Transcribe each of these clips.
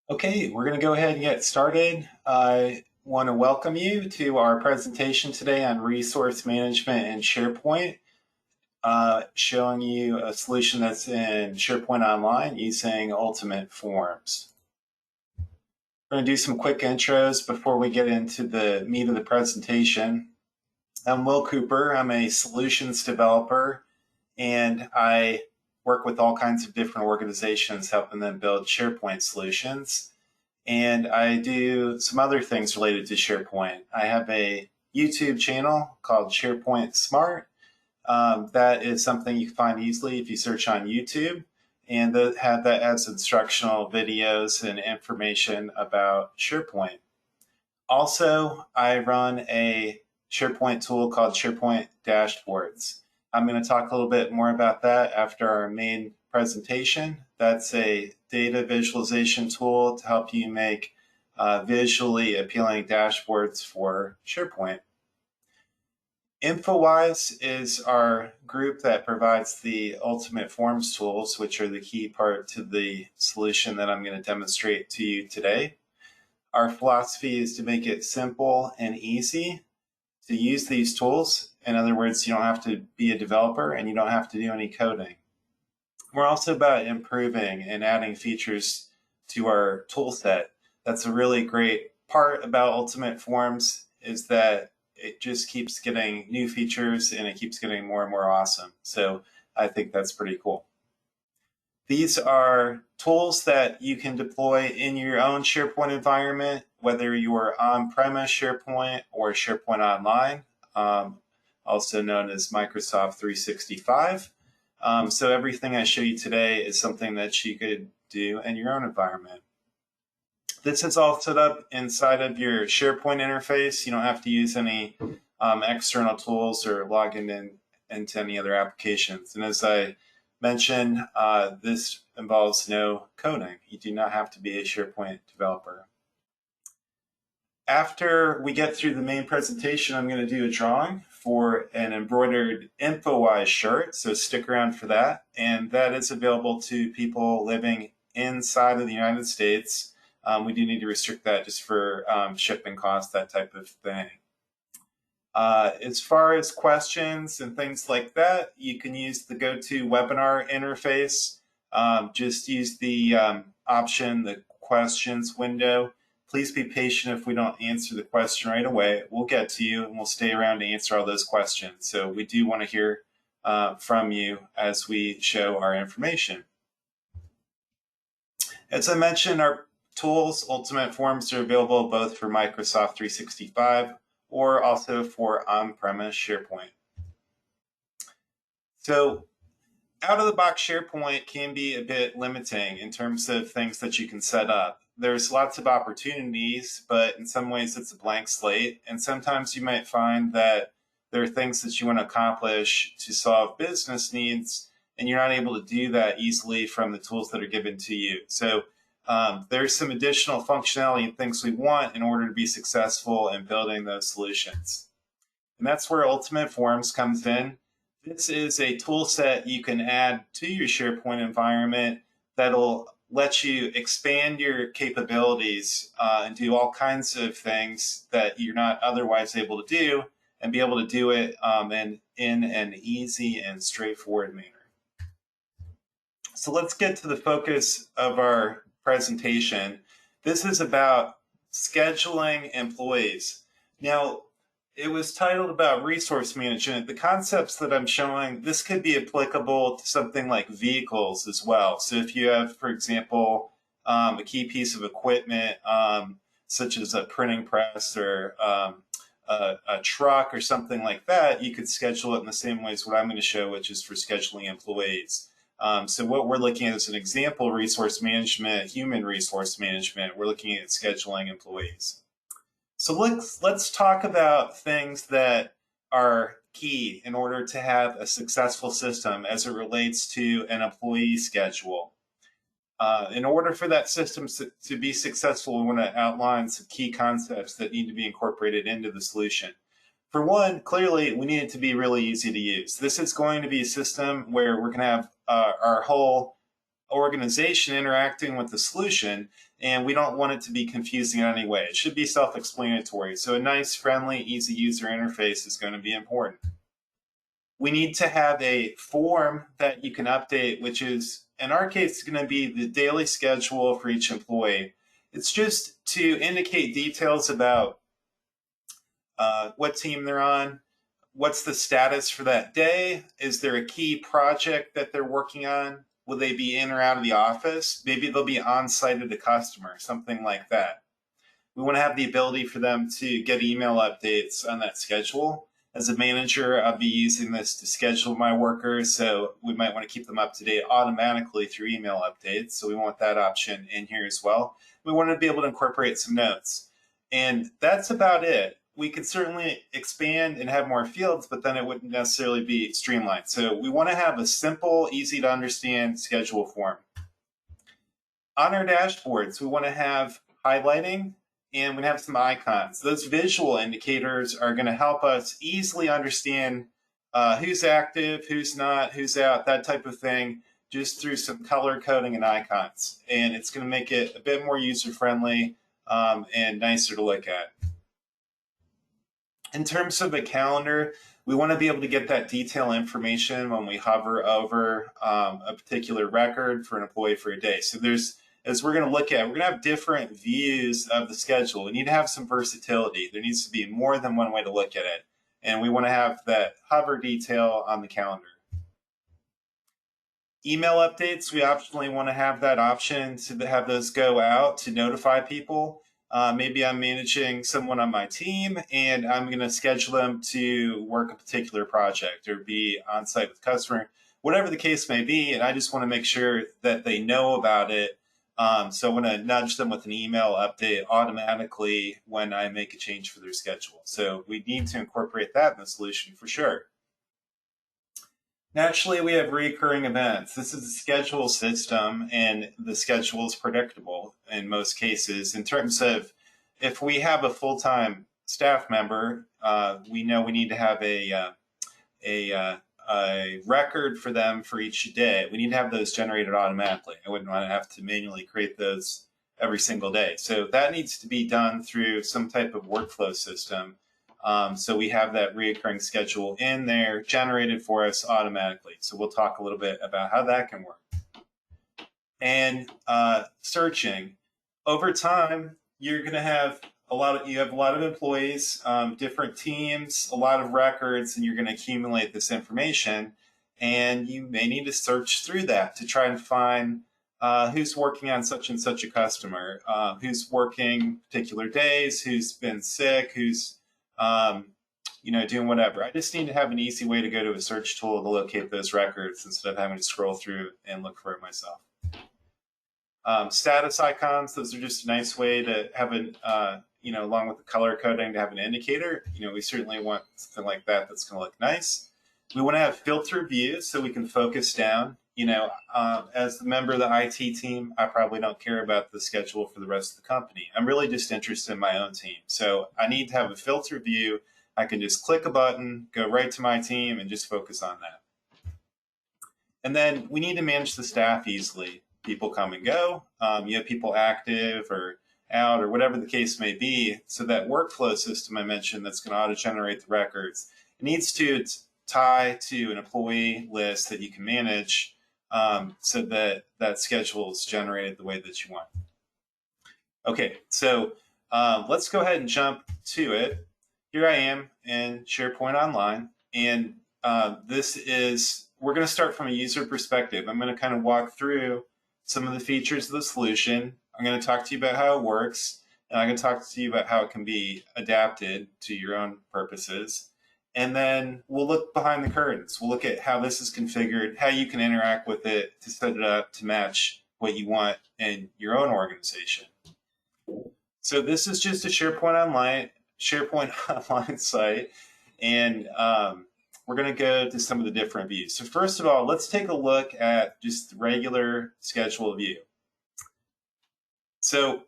Okay, we're going to go ahead and get started. I want to welcome you to our presentation today on resource management in SharePoint, showing you a solution that's in SharePoint Online using Ultimate Forms. We're going to do some quick intros before we get into the meat of the presentation. I'm Will Cooper. I'm a solutions developer, and I work with all kinds of different organizations helping them build SharePoint solutions. And I do some other things related to SharePoint. I have a YouTube channel called SharePoint Smart. That is something you can find easily if you search on YouTube, and have that as instructional videos and information about SharePoint. Also, I run a SharePoint tool called SharePoint Dashboards. I'm going to talk a little bit more about that after our main presentation. That's a data visualization tool to help you make visually appealing dashboards for SharePoint. Infowise is our group that provides the Ultimate Forms tools, which are the key part to the solution that I'm going to demonstrate to you today. Our philosophy is to make it simple and easy to use these tools. In other words, you don't have to be a developer and you don't have to do any coding. We're also about improving and adding features to our tool set. That's a really great part about Ultimate Forms, is that it just keeps getting new features and it keeps getting more and more awesome. So I think that's pretty cool. These are tools that you can deploy in your own SharePoint environment, whether you are on-premise SharePoint or SharePoint Online, also known as Microsoft 365. So everything I show you today is something that you could do in your own environment. This is all set up inside of your SharePoint interface. You don't have to use any external tools or log into any other applications. And as I mentioned, this involves no coding. You do not have to be a SharePoint developer. After we get through the main presentation, I'm going to do a drawing for an embroidered Infowise shirt, so stick around for that. And that is available to people living inside of the United States. We do need to restrict that just for shipping costs, that type of thing. As far as questions and things like that, you can use the GoToWebinar interface. Just use the option, the questions window. Please be patient if we don't answer the question right away. We'll get to you and we'll stay around to answer all those questions. So we do want to hear from you as we show our information. As I mentioned, our tools, Ultimate Forms, are available both for Microsoft 365 or also for on-premise SharePoint. So out-of-the-box SharePoint can be a bit limiting in terms of things that you can set up. There's lots of opportunities, but in some ways it's a blank slate. And sometimes you might find that there are things that you want to accomplish to solve business needs, and you're not able to do that easily from the tools that are given to you. So there's some additional functionality and things we want in order to be successful in building those solutions. And that's where Ultimate Forms comes in. This is a tool set you can add to your SharePoint environment that'll let you expand your capabilities and do all kinds of things that you're not otherwise able to do, and be able to do it in an easy and straightforward manner. So let's get to the focus of our presentation. This is about scheduling employees. Now, it was titled about resource management. The concepts that I'm showing, this could be applicable to something like vehicles as well. So if you have, for example, a key piece of equipment, such as a printing press or a truck or something like that, you could schedule it in the same way as what I'm going to show, which is for scheduling employees. So what we're looking at is an example resource management, human resource management. We're looking at scheduling employees. So let's talk about things that are key in order to have a successful system as it relates to an employee schedule. In order for that system to be successful, we want to outline some key concepts that need to be incorporated into the solution. For one, clearly, we need it to be really easy to use. This is going to be a system where we're going to have our whole organization interacting with the solution, and we don't want it to be confusing in any way. It should be self-explanatory. So a nice, friendly, easy user interface is going to be important. We need to have a form that you can update, which is, in our case, going to be the daily schedule for each employee. It's just to indicate details about what team they're on, what's the status for that day, is there a key project that they're working on, will they be in or out of the office, maybe they'll be on site at a customer, something like that. We want to have the ability for them to get email updates on that schedule. As a manager, I'll be using this to schedule my workers, so we might want to keep them up to date automatically through email updates. So we want that option in here as well. We want to be able to incorporate some notes. And that's about it. We could certainly expand and have more fields, but then it wouldn't necessarily be streamlined. So we want to have a simple, easy to understand schedule form. On our dashboards, we want to have highlighting, and we have some icons. Those visual indicators are going to help us easily understand who's active, who's not, who's out, that type of thing, just through some color coding and icons. And it's going to make it a bit more user-friendly and nicer to look at. In terms of a calendar, we want to be able to get that detailed information when we hover over a particular record for an employee for a day. So as we're going to look at, we're going to have different views of the schedule. We need to have some versatility. There needs to be more than one way to look at it. And we want to have that hover detail on the calendar. Email updates, we optionally want to have that option to have those go out to notify people. Maybe I'm managing someone on my team and I'm going to schedule them to work a particular project or be on site with the customer, whatever the case may be. And I just want to make sure that they know about it. So I want to nudge them with an email update automatically when I make a change for their schedule. So we need to incorporate that in the solution for sure. Naturally, we have recurring events. This is a schedule system, and the schedule is predictable in most cases. In terms of if we have a full-time staff member, we know we need to have a record for them for each day. We need to have those generated automatically. I wouldn't want to have to manually create those every single day. So that needs to be done through some type of workflow system. So we have that reoccurring schedule in there generated for us automatically. So we'll talk a little bit about how that can work. And searching. Over time, you're going to have a lot of employees, different teams, a lot of records, and you're going to accumulate this information. And you may need to search through that to try and find who's working on such and such a customer, who's working particular days, who's been sick, who's doing whatever. I just need to have an easy way to go to a search tool to locate those records instead of having to scroll through and look for it myself. Status icons, those are just a nice way to have along with the color coding, to have an indicator. We certainly want something like that that's going to look nice. We want to have filter views so we can focus down. As the member of the IT team, I probably don't care about the schedule for the rest of the company. I'm really just interested in my own team. So I need to have a filter view. I can just click a button, go right to my team, and just focus on that. And then we need to manage the staff easily. People come and go. You have people active or out or whatever the case may be. So that workflow system I mentioned that's going to auto-generate the records, it needs to tie to an employee list that you can manage so that that schedule is generated the way that you want. Okay, so let's go ahead and jump to it. Here I am in SharePoint Online, and we're going to start from a user perspective. I'm going to kind of walk through some of the features of the solution. I'm going to talk to you about how it works, and I'm going to talk to you about how it can be adapted to your own purposes. And then we'll look behind the curtains. We'll look at how this is configured, how you can interact with it to set it up to match what you want in your own organization. So this is just a SharePoint Online site, and we're going to go to some of the different views. So first of all, let's take a look at just the regular schedule view. So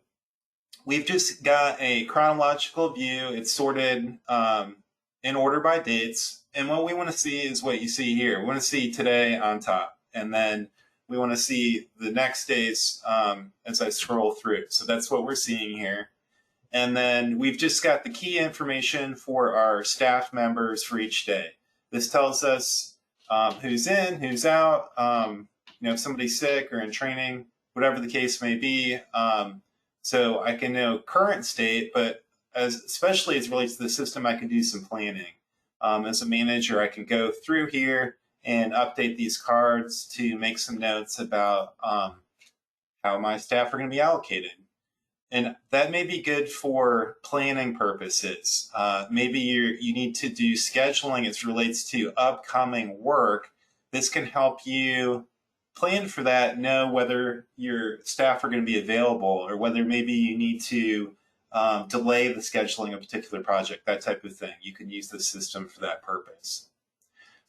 we've just got a chronological view. It's sorted in order by dates. And what we want to see is what you see here. We want to see today on top. And then we want to see the next days as I scroll through. So that's what we're seeing here. And then we've just got the key information for our staff members for each day. This tells us who's in, who's out, if somebody's sick or in training, whatever the case may be. So I can know current state, but especially as it relates to the system, I can do some planning. As a manager, I can go through here and update these cards to make some notes about how my staff are going to be allocated. And that may be good for planning purposes. Maybe you need to do scheduling as it relates to upcoming work. This can help you plan for that, know whether your staff are going to be available, or whether maybe you need to delay the scheduling of a particular project, that type of thing. You can use the system for that purpose.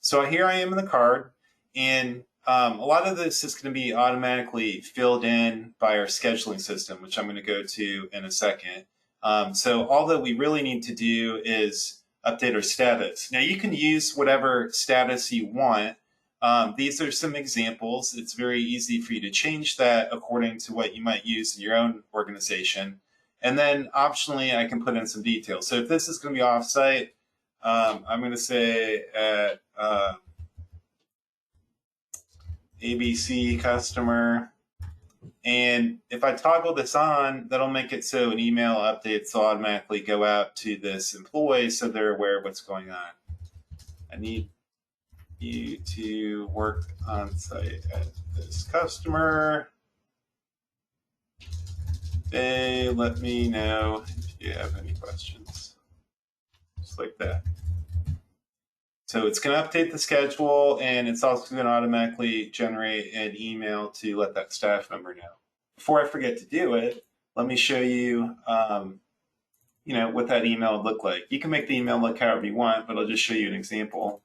So here I am in the card, and a lot of this is going to be automatically filled in by our scheduling system, which I'm going to go to in a second. So all that we really need to do is update our status. Now you can use whatever status you want. These are some examples. It's very easy for you to change that according to what you might use in your own organization. And then optionally, I can put in some details. So if this is going to be offsite, I'm going to say at ABC customer. And if I toggle this on, that'll make it so an email updates will automatically go out to this employee so they're aware of what's going on. I need you to work on site at this customer. They let me know if you have any questions. Just like that. So it's going to update the schedule, and it's also going to automatically generate an email to let that staff member know. Before I forget to do it, let me show you, what that email would look like. You can make the email look however you want, but I'll just show you an example.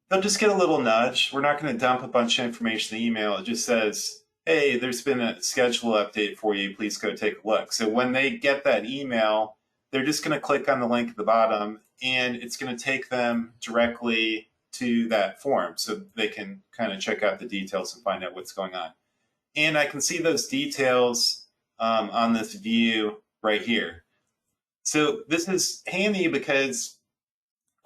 They'll just get a little nudge. We're not going to dump a bunch of information in the email. It just says, hey, there's been a schedule update for you. Please go take a look. So when they get that email, they're just going to click on the link at the bottom, and it's going to take them directly to that form so they can kind of check out the details and find out what's going on. And I can see those details on this view right here. So this is handy because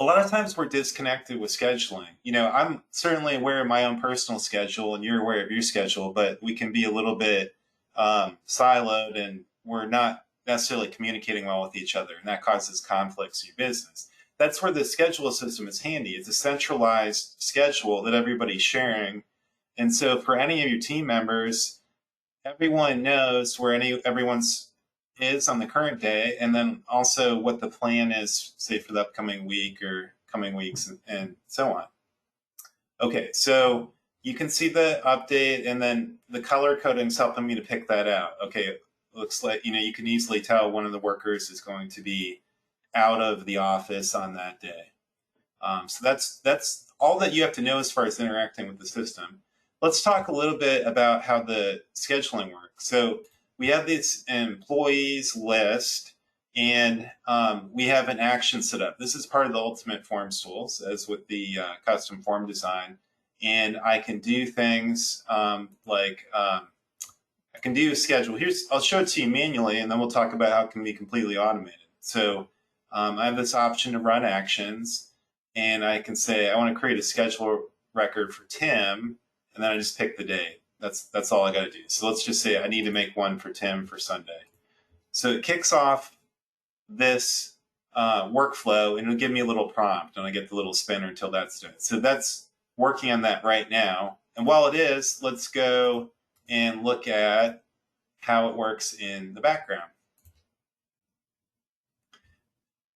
a lot of times we're disconnected with scheduling. I'm certainly aware of my own personal schedule, and you're aware of your schedule, but we can be a little bit siloed, and we're not necessarily communicating well with each other, and that causes conflicts in your business. That's where the schedule system is handy. It's a centralized schedule that everybody's sharing. And so for any of your team members, everyone knows where everyone's is on the current day, and then also what the plan is, say, for the upcoming week or coming weeks, and so on. Okay, so you can see the update, and then the color coding is helping me to pick that out. Okay, looks like, you can easily tell one of the workers is going to be out of the office on that day. So that's all that you have to know as far as interacting with the system. Let's talk a little bit about how the scheduling works. So we have this employees list, and we have an action set up. This is part of the Ultimate Forms tools, as with the custom form design. And I can do things like I can do a schedule. I'll show it to you manually, and then we'll talk about how it can be completely automated. So I have this option to run actions, and I can say I want to create a schedule record for Tim, and then I just pick the day. That's all I got to do. So let's just say I need to make one for Tim for Sunday. So it kicks off this workflow, and it'll give me a little prompt, and I get the little spinner until that's done. So that's working on that right now. And while it is, let's go and look at how it works in the background.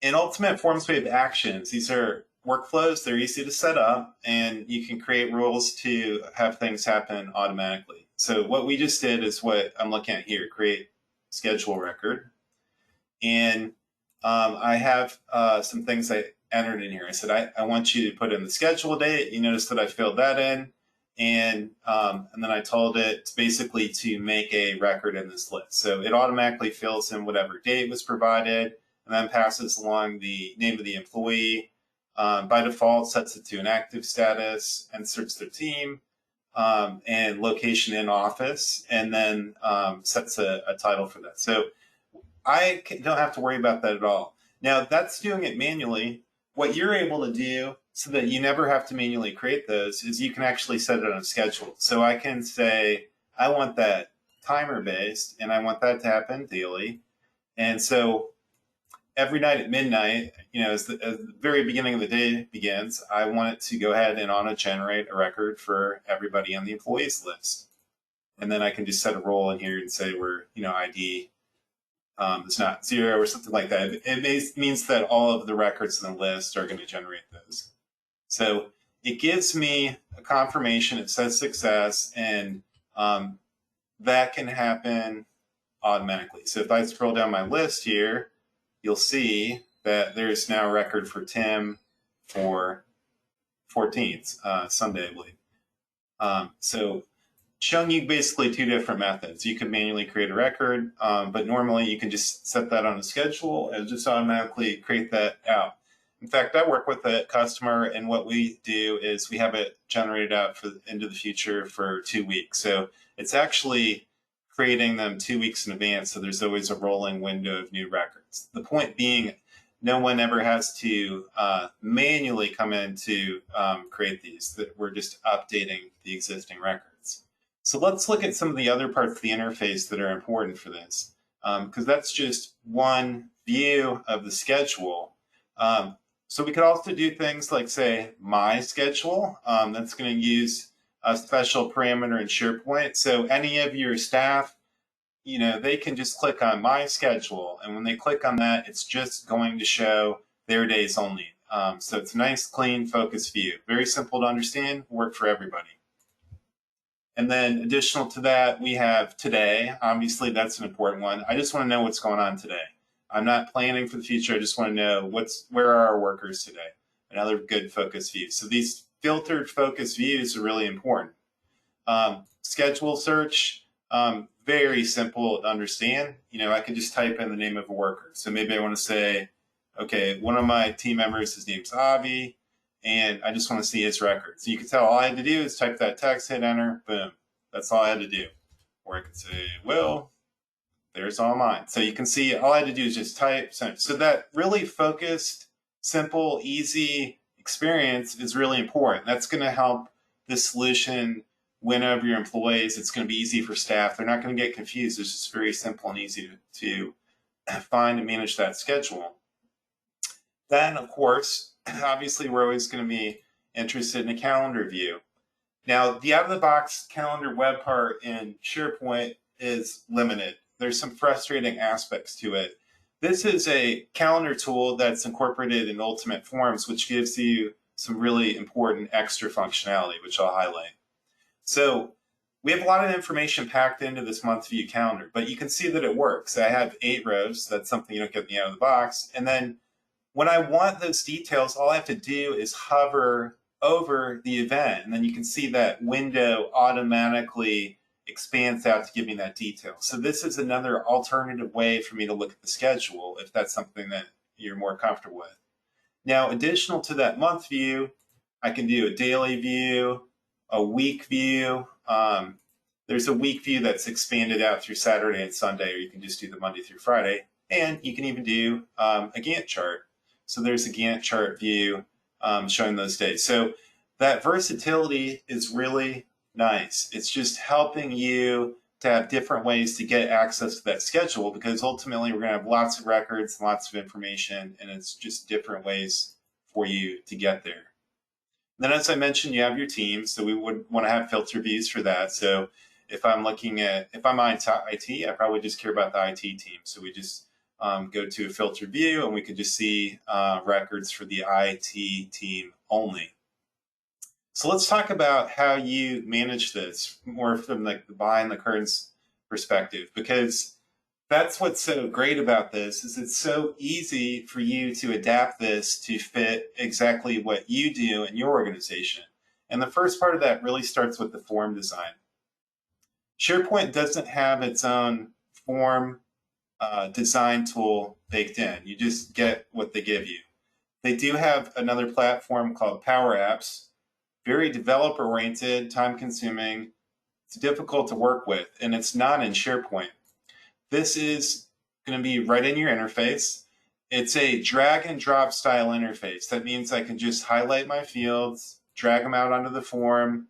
In Ultimate Forms, we have actions. These are workflows. They're easy to set up, and you can create rules to have things happen automatically. So what we just did is what I'm looking at here, create schedule record. And I have some things I entered in here. I said, I want you to put in the schedule date. You notice that I filled that in. And then I told it basically to make a record in this list. So it automatically fills in whatever date was provided, and then passes along the name of the employee, by default sets it to an active status, inserts their team, and location in office, and then sets a title for that. So I don't have to worry about that at all. Now, that's doing it manually. What you're able to do so that you never have to manually create those is you can actually set it on a schedule. So I can say, I want that timer based, and I want that to happen daily. And so every night at midnight, as the very beginning of the day begins, I want it to go ahead and auto-generate a record for everybody on the employees list. And then I can just set a role in here and say where, ID is not 0 or something like that. It means that all of the records in the list are going to generate those. So it gives me a confirmation. It says success, and that can happen automatically. So if I scroll down my list here, you'll see that there's now a record for Tim for 14th, Sunday, I believe. So showing you basically two different methods. You can manually create a record, but normally you can just set that on a schedule and just automatically create that out. In fact, I work with a customer, and what we do is we have it generated out into the future for 2 weeks. So it's actually creating them 2 weeks in advance, so there's always a rolling window of new records. The point being, no one ever has to manually come in to create these, that we're just updating the existing records. So let's look at some of the other parts of the interface that are important for this, because that's just one view of the schedule. So we could also do things like, say, My Schedule. That's going to use a special parameter in SharePoint. So any of your staff, they can just click on My Schedule. And when they click on that, it's just going to show their days only. So it's a nice, clean, focused view. Very simple to understand, work for everybody. And then additional to that, we have Today. Obviously, that's an important one. I just want to know what's going on today. I'm not planning for the future. I just want to know where are our workers today. Another good focus view. So these filtered focus views are really important. Schedule search, very simple to understand. I can just type in the name of a worker. So maybe I want to say, okay, one of my team members, his name's Avi, and I just want to see his record. So you can tell all I had to do is type that text, hit enter, boom. That's all I had to do. Or I could say, well, there's all mine. So you can see all I had to do is just type. So that really focused, simple, easy experience is really important. That's going to help this solution win over your employees. It's going to be easy for staff. They're not going to get confused. It's just very simple and easy to find and manage that schedule. Then, of course, obviously, we're always going to be interested in a calendar view. Now, the out-of-the-box calendar web part in SharePoint is limited. There's some frustrating aspects to it. This is a calendar tool that's incorporated in Ultimate Forms, which gives you some really important extra functionality, which I'll highlight. So we have a lot of information packed into this month view calendar, but you can see that it works. I have 8 rows. That's something you don't get in the out of the box. And then when I want those details, all I have to do is hover over the event, and then you can see that window automatically expands out to give me that detail. So this is another alternative way for me to look at the schedule if that's something that you're more comfortable with. Now, additional to that month view, I can do a daily view, a week view. There's a week view that's expanded out through Saturday and Sunday, or you can just do the Monday through Friday. And you can even do a Gantt chart. So there's a Gantt chart view showing those days. So that versatility is really nice. It's just helping you to have different ways to get access to that schedule, because ultimately we're going to have lots of records, lots of information, and it's just different ways for you to get there. Then, as I mentioned, you have your team, so we would want to have filter views for that. So if I'm IT, I probably just care about the IT team. So we just go to a filter view, and we could just see records for the IT team only. So let's talk about how you manage this more from the behind the curtains perspective, because that's what's so great about this is it's so easy for you to adapt this to fit exactly what you do in your organization. And the first part of that really starts with the form design. SharePoint doesn't have its own form design tool baked in. You just get what they give you. They do have another platform called Power Apps, very developer oriented, time consuming. It's difficult to work with, and it's not in SharePoint. This is going to be right in your interface. It's a drag and drop style interface. That means I can just highlight my fields, drag them out onto the form.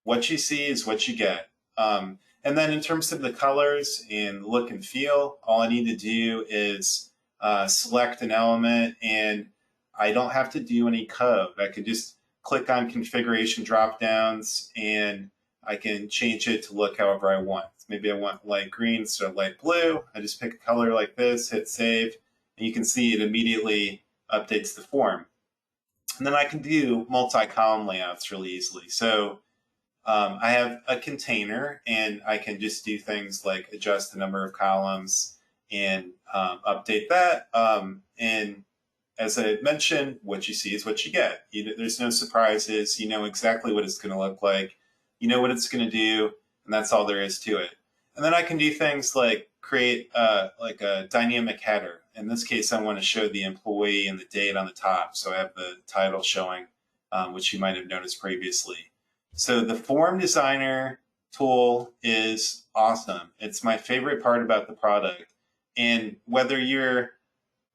What you see is what you get. And then in terms of the colors and look and feel, all I need to do is select an element, and I don't have to do any code. I could just click on configuration drop downs, and I can change it to look however I want. Maybe I want light green instead of light blue. I just pick a color like this, hit save, and you can see it immediately updates the form. And then I can do multi-column layouts really easily. So I have a container, and I can just do things like adjust the number of columns and update that. And as I mentioned, what you see is what you get. There's no surprises. You know exactly what it's going to look like. You know what it's going to do, and that's all there is to it. And then I can do things like create like a dynamic header. In this case, I want to show the employee and the date on the top. So I have the title showing, which you might have noticed previously. So the Form Designer tool is awesome. It's my favorite part about the product. And whether you're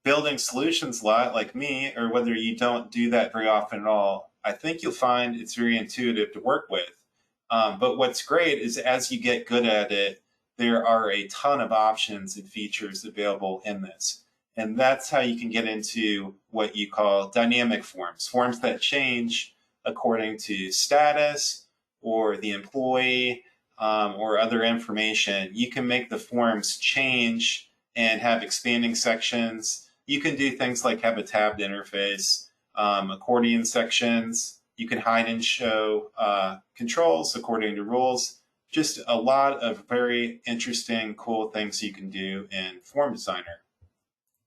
building solutions a lot like me, or whether you don't do that very often at all, I think you'll find it's very intuitive to work with. But what's great is as you get good at it, there are a ton of options and features available in this. And that's how you can get into what you call dynamic forms, forms that change according to status or the employee or other information. You can make the forms change and have expanding sections. You can do things like have a tabbed interface, accordion sections. You can hide and show controls according to rules. Just a lot of very interesting, cool things you can do in Form Designer.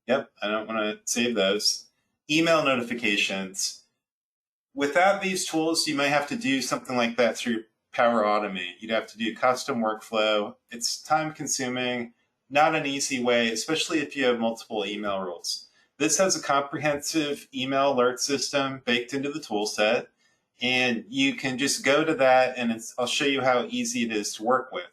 Yep, I don't want to save those. Email notifications. Without these tools, you may have to do something like that through Power Automate. You'd have to do custom workflow. It's time consuming, not an easy way, especially if you have multiple email roles. This has a comprehensive email alert system baked into the tool set, and you can just go to that, and I'll show you how easy it is to work with.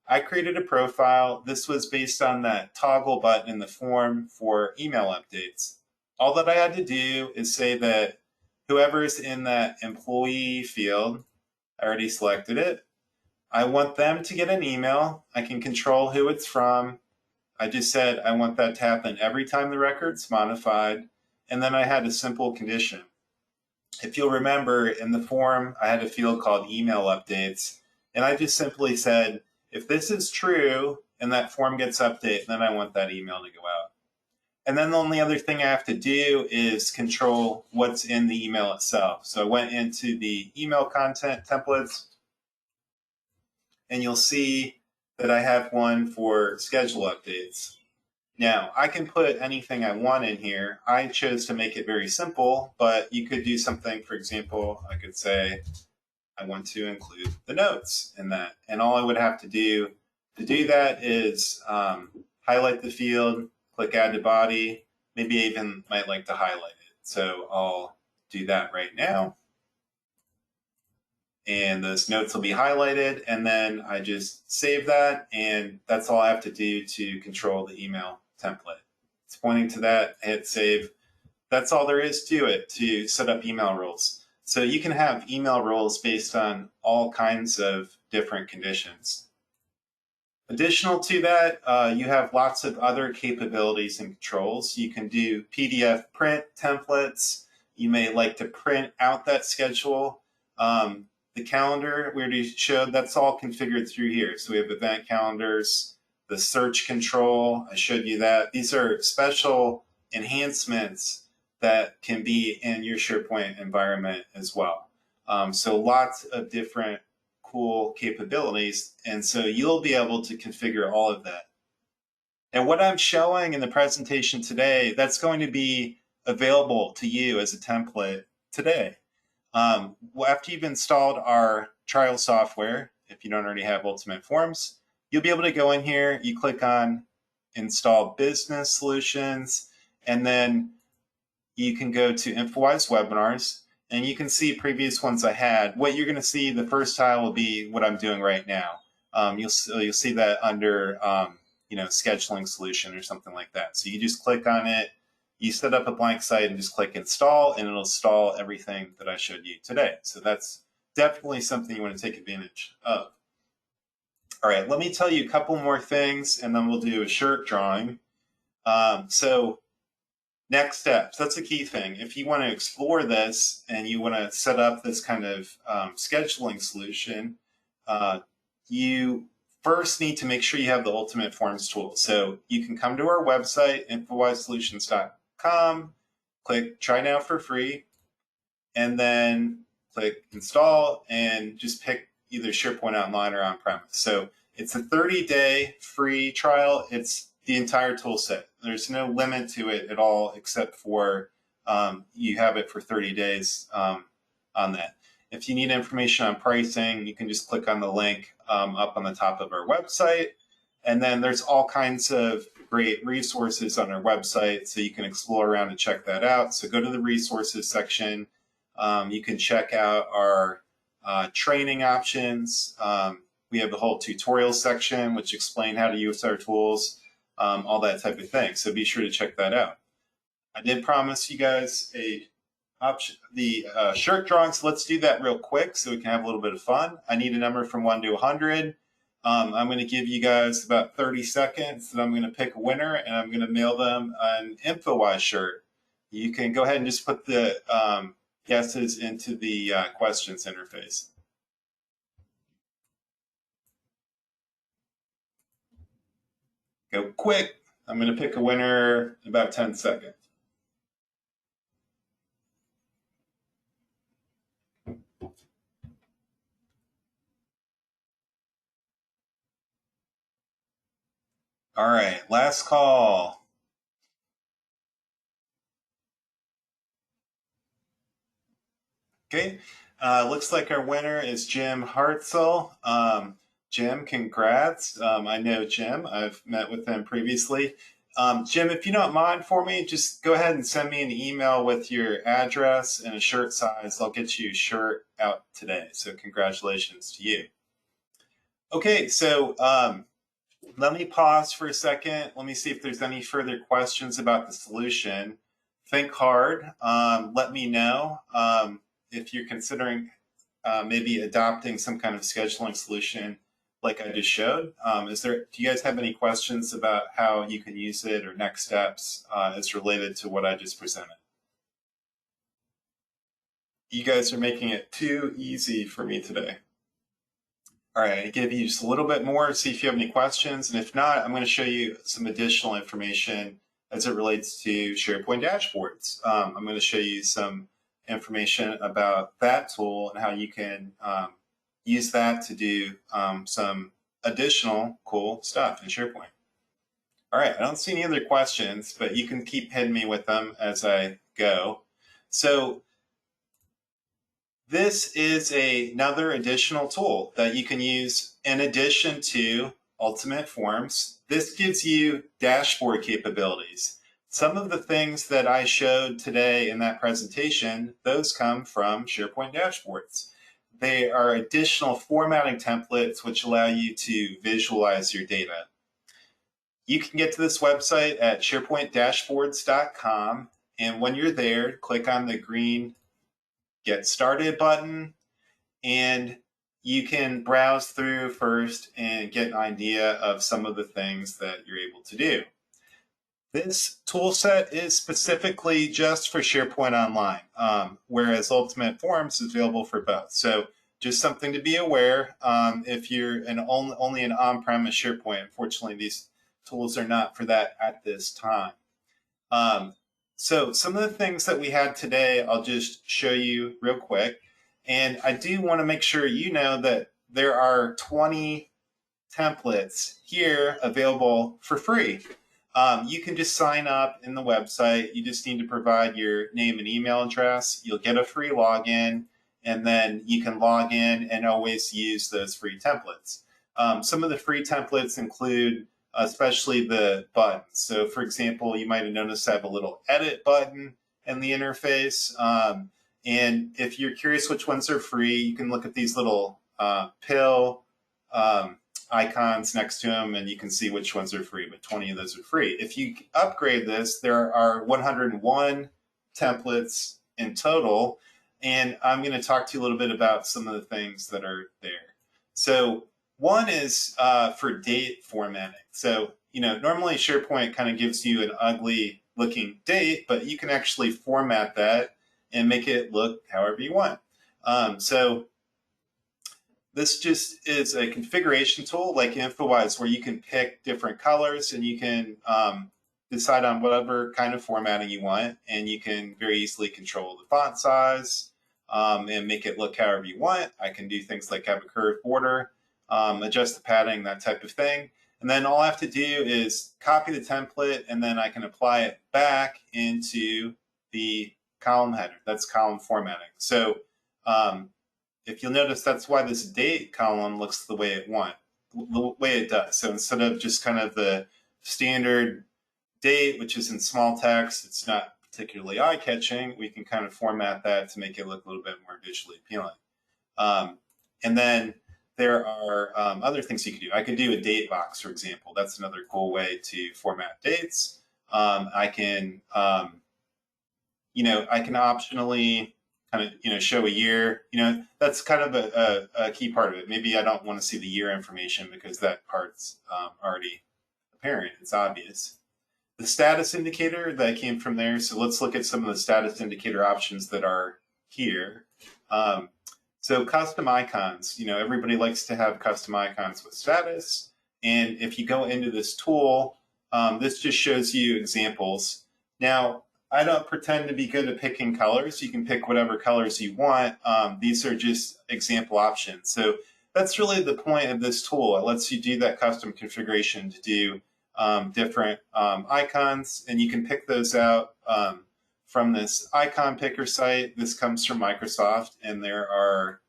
I created a profile. This was based on that toggle button in the form for email updates. All that I had to do is say that whoever's in that employee field, I already selected it. I want them to get an email. I can control who it's from. I just said I want that to happen every time the record's modified. And then I had a simple condition. If you'll remember, in the form, I had a field called email updates. And I just simply said, if this is true and that form gets updated, then I want that email to go out. And then the only other thing I have to do is control what's in the email itself. So I went into the email content templates, and you'll see that I have one for schedule updates. Now, I can put anything I want in here. I chose to make it very simple, but you could do something, for example, I could say, I want to include the notes in that. And all I would have to do that is highlight the field, click add to body, maybe even might like to highlight it. So I'll do that right now. And those notes will be highlighted, and then I just save that, and that's all I have to do to control the email template. It's pointing to that, hit save. That's all there is to it to set up email roles. So you can have email roles based on all kinds of different conditions. Additional to that, you have lots of other capabilities and controls. You can do PDF print templates. You may like to print out that schedule. The calendar we already showed, that's all configured through here. So we have event calendars, the search control, I showed you that. These are special enhancements that can be in your SharePoint environment as well. So lots of different cool capabilities, and so you'll be able to configure all of that. And what I'm showing in the presentation today, that's going to be available to you as a template today. After you've installed our trial software, if you don't already have Ultimate Forms, you'll be able to go in here, you click on Install Business Solutions, and then you can go to Infowise webinars, and you can see previous ones I had. What you're going to see, the first tile will be what I'm doing right now. You'll see that under scheduling solution or something like that. So you just click on it, you set up a blank site and just click install, and it'll install everything that I showed you today. So that's definitely something you want to take advantage of. All right, let me tell you a couple more things, and then we'll do a shirt drawing. So next steps, that's a key thing. If you want to explore this and you want to set up this kind of scheduling solution, you first need to make sure you have the Ultimate Forms tool. So you can come to our website, infowisesolutions.com, click Try Now for free, and then click Install and just pick either SharePoint Online or on-premise. So it's a 30-day free trial. It's the entire tool set. There's no limit to it at all, except for you have it for 30 days on that. If you need information on pricing, you can just click on the link up on the top of our website. And then there's all kinds of great resources on our website, so you can explore around and check that out. So go to the resources section. You can check out our training options. We have the whole tutorial section, which explain how to use our tools, all that type of thing. So be sure to check that out. I did promise you guys the shirt drawing, so let's do that real quick so we can have a little bit of fun. I need a number from 1 to 100. I'm going to give you guys about 30 seconds, and I'm going to pick a winner, and I'm going to mail them an Infowise shirt. You can go ahead and just put the guesses into the questions interface. Go quick. I'm going to pick a winner in about 10 seconds. All right, last call. Okay, looks like our winner is Jim Hartzell. Jim, congrats. I know Jim. I've met with him previously. Jim, if you don't mind for me, just go ahead and send me an email with your address and a shirt size. I'll get you a shirt out today. So congratulations to you. Okay, so let me pause for a second. Let me see if there's any further questions about the solution. Think hard. Let me know if you're considering maybe adopting some kind of scheduling solution like I just showed. Do you guys have any questions about how you can use it or next steps as related to what I just presented? You guys are making it too easy for me today. All right, I give you just a little bit more, see if you have any questions. And if not, I'm going to show you some additional information as it relates to SharePoint Dashboards. I'm going to show you some information about that tool and how you can use that to do some additional cool stuff in SharePoint. All right, I don't see any other questions, but you can keep hitting me with them as I go. So this is another additional tool that you can use in addition to Ultimate Forms. This gives you dashboard capabilities. Some of the things that I showed today in that presentation, those come from SharePoint Dashboards. They are additional formatting templates which allow you to visualize your data. You can get to this website at SharePointDashboards.com, and when you're there, click on the green Get Started button, and you can browse through first and get an idea of some of the things that you're able to do. This tool set is specifically just for SharePoint Online, whereas Ultimate Forms is available for both. So just something to be aware. If you're only an on-premise SharePoint, unfortunately, these tools are not for that at this time. So some of the things that we had today, I'll just show you real quick. And I do want to make sure you know that there are 20 templates here available for free. You can just sign up in the website. You just need to provide your name and email address. You'll get a free login, and then you can log in and always use those free templates. Some of the free templates include especially the buttons. So for example, you might have noticed I have a little edit button. in the interface. And if you're curious which ones are free, you can look at these little pill icons next to them, and you can see which ones are free, but 20 of those are free. If you upgrade this, there are 101 templates in total, and I'm going to talk to you a little bit about some of the things that are there. So one is for date formatting. So, normally SharePoint kind of gives you an ugly looking date, but you can actually format that and make it look however you want. So this just is a configuration tool like Infowise where you can pick different colors and you can decide on whatever kind of formatting you want, and you can very easily control the font size and make it look however you want. I can do things like have a curved border, adjust the padding, that type of thing. And then all I have to do is copy the template, and then I can apply it back into the column header. That's column formatting. So if you'll notice, that's why this date column looks the way it does. So instead of just kind of the standard date, which is in small text, it's not particularly eye-catching, we can kind of format that to make it look a little bit more visually appealing. And then there are other things you can do. I could do a date box, for example. That's another cool way to format dates. I can optionally kind of, show a year. That's kind of a key part of it. Maybe I don't want to see the year information because that part's already apparent. It's obvious. The status indicator that came from there. So let's look at some of the status indicator options that are here. So custom icons, everybody likes to have custom icons with status. And if you go into this tool, this just shows you examples. Now, I don't pretend to be good at picking colors. You can pick whatever colors you want. These are just example options. So that's really the point of this tool. It lets you do that custom configuration to do different icons, and you can pick those out from this icon picker site. This comes from Microsoft, and there are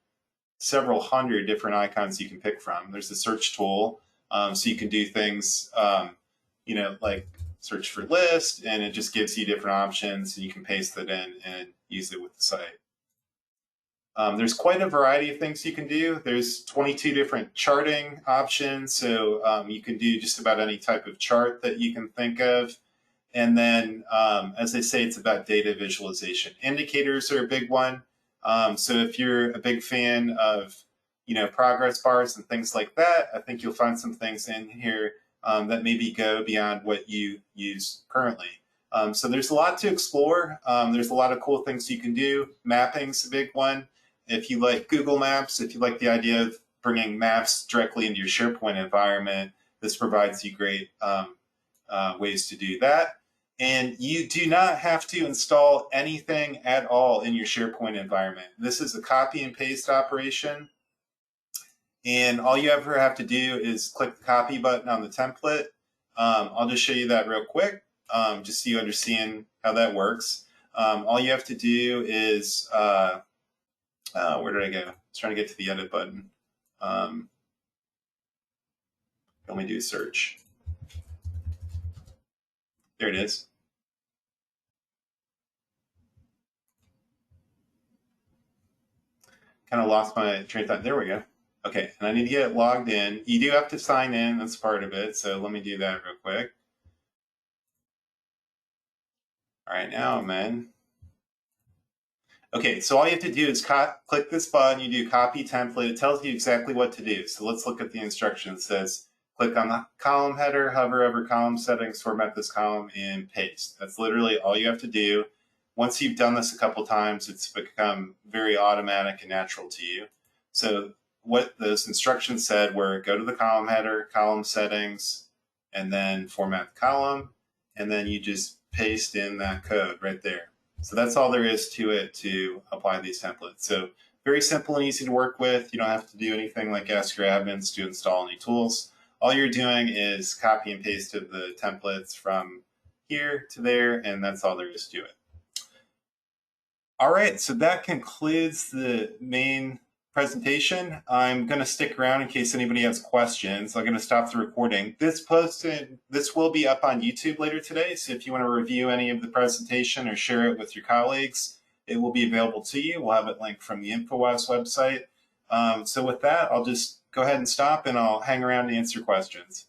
several hundred different icons you can pick from. There's a search tool, so you can do things, like search for list, and it just gives you different options, and you can paste that in and use it with the site. There's quite a variety of things you can do. There's 22 different charting options, so you can do just about any type of chart that you can think of. And then, as I say, it's about data visualization. Indicators are a big one. So if you're a big fan of, progress bars and things like that, I think you'll find some things in here that maybe go beyond what you use currently. So there's a lot to explore. There's a lot of cool things you can do. Mapping's a big one. If you like Google Maps, if you like the idea of bringing maps directly into your SharePoint environment, this provides you great ways to do that. And you do not have to install anything at all in your SharePoint environment. This is a copy and paste operation. And all you ever have to do is click the copy button on the template. I'll just show you that real quick, just so you understand how that works. All you have to do is, where did I go? I was trying to get to the edit button. Let me do search. There it is. Kind of lost my train of thought. There we go. Okay, and I need to get logged in. You do have to sign in. That's part of it. So let me do that real quick. All right, now I'm in. Okay, so all you have to do is click this button. You do copy template. It tells you exactly what to do. So let's look at the instructions. It says, click on the column header, hover over column settings, format this column, and paste. That's literally all you have to do. Once you've done this a couple times, it's become very automatic and natural to you. So what those instructions said were go to the column header, column settings, and then format the column, and then you just paste in that code right there. So that's all there is to it to apply these templates. So very simple and easy to work with. You don't have to do anything like ask your admins to install any tools. All you're doing is copy and paste of the templates from here to there, and that's all there is to it. All right, so that concludes the main presentation. I'm going to stick around in case anybody has questions. I'm going to stop the recording. This will be up on YouTube later today, so if you want to review any of the presentation or share it with your colleagues, it will be available to you. We'll have it linked from the Infowise website. So with that, I'll just go ahead and stop, and I'll hang around to answer questions.